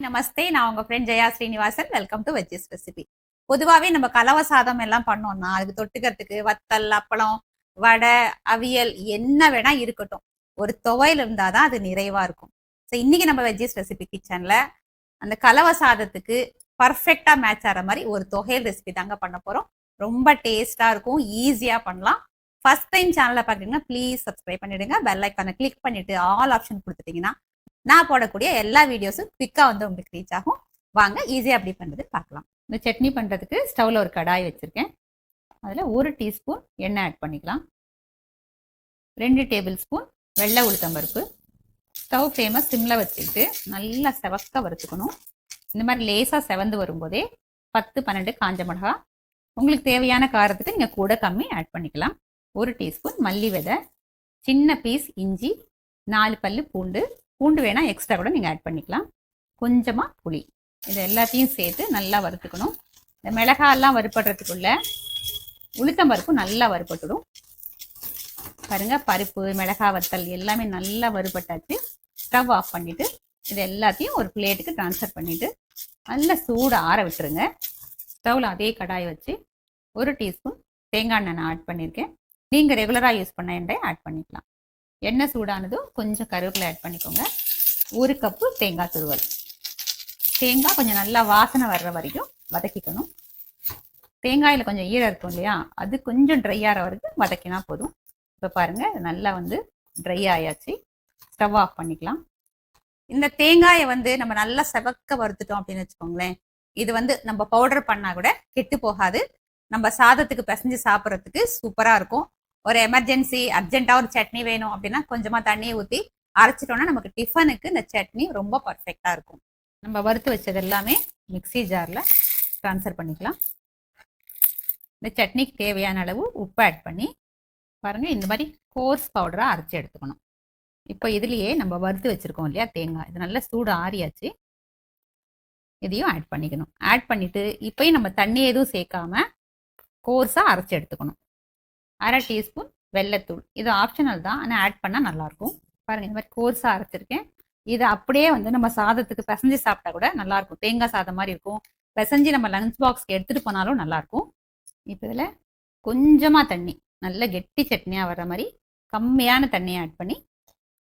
நமஸ்தே, நான் உங்க friend Jaya Srinivasan. Welcome to veggies recipe. பொதுவாகவே நம்ம கலவை சாதம் எல்லாம் பண்ணோம்னா அதுக்கு தொட்டுக்கிறதுக்கு வத்தல், அப்பளம், வடை, அவியல் என்ன வேணா இருக்கட்டும், ஒரு துவையல் இருந்தாதான் அது நிறைவா இருக்கும். ஸோ இன்னைக்கு நம்ம வெஜ்ஜஸ் ரெசிபி கிச்சன்ல அந்த கலவை சாதத்துக்கு பர்ஃபெக்டா மேட்ச் ஆகிற மாதிரி ஒரு தொகையல் ரெசிபி தாங்க பண்ண போறோம். ரொம்ப டேஸ்டா இருக்கும், ஈஸியா பண்ணலாம். ஃபர்ஸ்ட் டைம் சேனலை பார்க்குறீங்கன்னா ப்ளீஸ் சப்ஸ்கிரைப் பண்ணிடுங்க. பெல் ஐக்கானை கிளிக் பண்ணிட்டு ஆல் ஆப்ஷன் கொடுத்துட்டீங்கன்னா நான் போடக்கூடிய எல்லா வீடியோஸும் குவிக்கா வந்து உங்களுக்கு ரீச் ஆகும். வாங்க ஈஸியா அப்படி பண்றது பார்க்கலாம். இந்த சட்னி பண்றதுக்கு ஸ்டவ்ல ஒரு கடாய் வச்சிருக்கேன். அதுல 1 டீஸ்பூன் எண்ணெய் ஆட் பண்ணிக்கலாம். 2 டேபிள் ஸ்பூன் வெள்ளை உளுத்தம்பருப்பு. ஸ்டவ் ஃப்ளேமை சிம்ல வச்சுக்கிட்டு நல்லா செவக்க வறுத்துக்கணும். இந்த மாதிரி லேசா செவந்து வரும்போதே 10-12 காஞ்ச மிளகா, உங்களுக்கு தேவையான காரத்துக்கு நீங்க கூட கம்மி ஆட் பண்ணிக்கலாம். 1 டீஸ்பூன் மல்லி விதை, சின்ன பீஸ் இஞ்சி, 4 பல்லு பூண்டு. பூண்டு வேணா எக்ஸ்ட்ரா கூட நீங்கள் ஆட் பண்ணிக்கலாம். கொஞ்சமாக புளி. இது எல்லாத்தையும் சேர்த்து நல்லா வறுத்துக்கணும். இந்த மிளகாயெல்லாம் வறுப்படுறதுக்குள்ள உளுத்தம்பருப்பு நல்லா வறுபட்டுடும். பாருங்க, பருப்பு, மிளகாய் வத்தல் எல்லாமே நல்லா வறுபட்டாச்சு. ஸ்டவ் ஆஃப் பண்ணிட்டு இது எல்லாத்தையும் ஒரு பிளேட்டுக்கு ட்ரான்ஸ்ஃபர் பண்ணிட்டு நல்லா சூடு ஆற விட்டுருங்க. ஸ்டவ்ல அதே கடாயை வச்சு 1 டீஸ்பூன் தேங்காய் எண்ணெய் ஆட் பண்ணியிருக்கேன். நீங்கள் ரெகுலராக யூஸ் பண்ண எண்ணெய் ஆட் பண்ணிக்கலாம். எண்ணெய் சூடானதும் கொஞ்சம் கருவேப்பிலை ஆட் பண்ணிக்கோங்க. 1 கப்பு தேங்காய் துருவல். தேங்காய் கொஞ்சம் நல்லா வாசனை வர்ற வரைக்கும் வதக்கிக்கணும். தேங்காயில் கொஞ்சம் ஈரம் இருக்கும் இல்லையா, அது கொஞ்சம் ட்ரை ஆகிற வரைக்கும் வதக்கினா போதும். இப்போ பாருங்க, நல்லா வந்து ட்ரை ஆயாச்சு. ஸ்டவ் ஆஃப் பண்ணிக்கலாம். இந்த தேங்காயை வந்து நம்ம நல்லா செவக்க வறுத்துட்டோம் அப்படின்னு வச்சுக்கோங்களேன், இது வந்து நம்ம பவுடர் பண்ணா கூட கெட்டு போகாது. நம்ம சாதத்துக்கு பிசைஞ்சு சாப்பிட்றதுக்கு சூப்பரா இருக்கும். ஒரு எமர்ஜென்சி அர்ஜென்ட்டா ஒரு சட்னி வேணும் அப்படின்னா கொஞ்சமா தண்ணியை ஊற்றி அரைச்சிட்டோம்னா நமக்கு டிஃபனுக்கு இந்த சட்னி ரொம்ப பர்ஃபெக்டா இருக்கும். நம்ம வறுத்து வச்சது எல்லாமே மிக்ஸி ஜார்ல ட்ரான்ஸ்ஃபர் பண்ணிக்கலாம். இந்த சட்னிக்கு தேவையான அளவு உப்பு ஆட் பண்ணி பாருங்க, இந்த மாதிரி கோர்ஸ் பவுடரா அரைச்சி எடுத்துக்கணும். இப்போ இதுலயே நம்ம வறுத்து வச்சிருக்கோம் இல்லையா தேங்காய், இது நல்லா சூடு ஆறியாச்சு. இதையும் ஆட் பண்ணிக்கணும். ஆட் பண்ணிட்டு இப்பயும் நம்ம தண்ணி எதுவும் சேர்க்காம கோர்ஸா அரைச்சி எடுத்துக்கணும். 1/2 டீஸ்பூன் வெள்ளைத்தூள். இது ஆப்ஷனல் தான், ஆனால் ஆட் பண்ணால் நல்லாயிருக்கும். பாருங்கள், இந்த மாதிரி கோர்ஸாக அரைச்சிருக்கேன். இது அப்படியே வந்து நம்ம சாதத்துக்கு பிசைஞ்சு சாப்பிட்டா கூட நல்லாயிருக்கும். தேங்காய் சாதம் மாதிரி இருக்கும். பிசைஞ்சு நம்ம லஞ்ச் பாக்ஸ்க்கு எடுத்துகிட்டு போனாலும் நல்லாயிருக்கும். இப்போ இதில் கொஞ்சமாக தண்ணி, நல்ல கெட்டி சட்னியாக வர்ற மாதிரி கம்மியான தண்ணியை ஆட் பண்ணி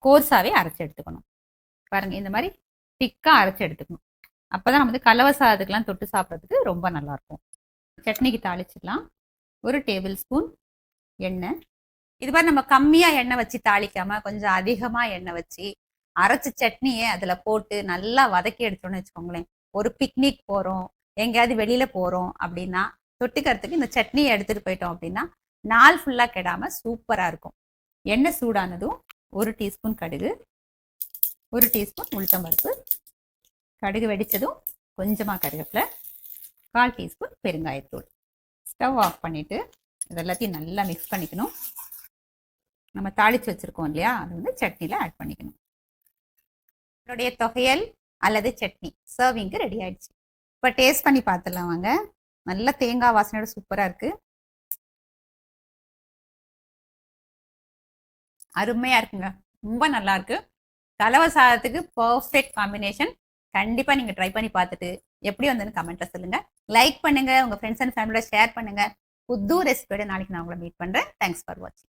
கோர்ஸாகவே அரைச்சி எடுத்துக்கணும். பாருங்கள், இந்த மாதிரி திக்காக அரைச்சி எடுத்துக்கணும். அப்போ தான் நம்ம வந்து கலவை சாதத்துக்கெலாம் தொட்டு சாப்பிட்றதுக்கு ரொம்ப நல்லாயிருக்கும். சட்னிக்கு தாளிச்சிடலாம். 1 டேபிள் ஸ்பூன் எண்ணெய். இது மாதிரி நம்ம கம்மியா எண்ணெய் வச்சு தாளிக்காம கொஞ்சம் அதிகமா எண்ணெய் வச்சு அரைச்ச சட்னியை அதுல போட்டு நல்லா வதக்கி எடுத்தோம்னு வச்சுக்கோங்களேன், ஒரு பிக்னிக் போறோம், எங்கேயாவது வெளியில போறோம் அப்படின்னா தொட்டுக்கிறதுக்கு இந்த சட்னியை எடுத்துட்டு போயிட்டோம் அப்படின்னா நாள் ஃபுல்லா கெடாம சூப்பரா இருக்கும். எண்ணெய் சூடானதும் 1 டீஸ்பூன் கடுகு, 1 டீஸ்பூன் உளுத்தம்பருப்பு. கடுகு வெடிச்சதும் கொஞ்சமா கருவேப்பிலை, 1/4 டீஸ்பூன் பெருங்காயத்தூள். ஸ்டவ் ஆஃப் பண்ணிட்டு இதெல்லாத்தையும் நல்லா மிக்ஸ் பண்ணிக்கணும். நம்ம தாளிச்சு வச்சிருக்கோம் இல்லையா, அது வந்து சட்னியில் ஆட் பண்ணிக்கணும். என்னுடைய தொகையல் அல்லது சட்னி சர்விங்க்கு ரெடி ஆயிடுச்சு. இப்போ டேஸ்ட் பண்ணி பார்த்துடலாம் வாங்க. நல்ல தேங்காய் வாசனையோட சூப்பராக இருக்கு. அருமையா இருக்குங்க, ரொம்ப நல்லா இருக்கு. கலவை சாதத்துக்கு பர்ஃபெக்ட் காம்பினேஷன். கண்டிப்பா நீங்க ட்ரை பண்ணி பார்த்துட்டு எப்படி வந்ததுன்னு கமெண்ட்ல சொல்லுங்க. லைக் பண்ணுங்க, உங்க ஃப்ரெண்ட்ஸ் அண்ட் ஃபேமிலியோட ஷேர் பண்ணுங்க. புது ரெசிபியோட நாளைக்கு நான் உங்களை மீட் பண்றேன். தேங்க்ஸ் ஃபார் வாட்சிங்.